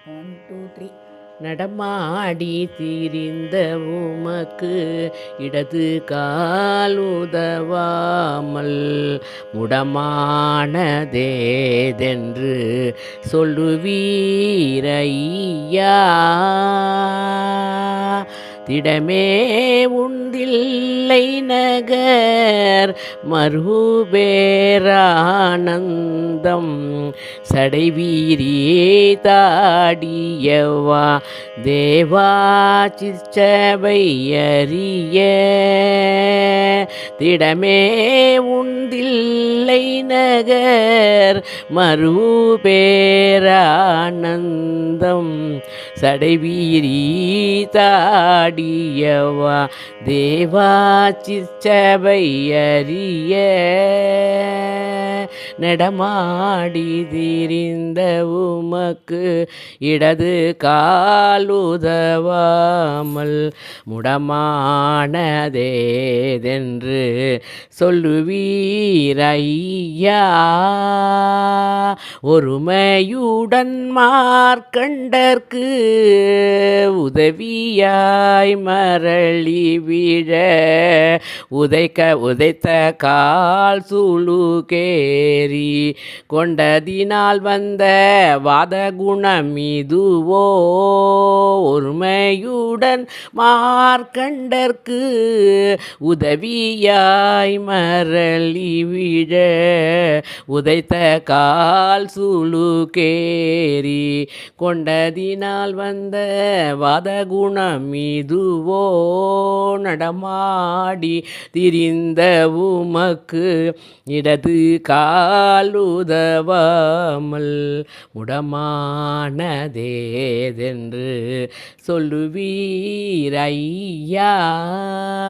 1 2 3 நடமாடி திரிந்த உமக்கு இடது காலுதவாமல் முடமானதேதென்று சொல்லுவீரையா. திடமே உண்டில்லை நகர் மறுபேரானந்தம் சடைவீரியே தாடியவா தேவா சிச்சபை அறிய. திடமே உண்டில்லை நகர் மறுபேரானந்தம் சடைவீரி தாடியவா தேவா சிச்சபை அறிய. நடமாடி திரிந்த உமக்கு இடது காலுதவாமல் முடமானதேதென்று சொல்லுவீரையா. ஒருமையுடன் மார்க்கண்டற்கு உதவியாய் மரளி விழ உதைத்த கால் சுழுகேறி கொண்டதினால் வந்த வாத குணமிதுவோ. ஒருமையுடன் மார்க்கண்டற்கு உதவியாய் மரளி விழ உதைத்த கால் சுழுகேறி கொண்டதினால் வந்த வாத குணமிதுவோ. நடமாடி திரிந்த உமக்கு இடது காலுதவாமல் முடமானதேதென்று சொல்லுவீரையா.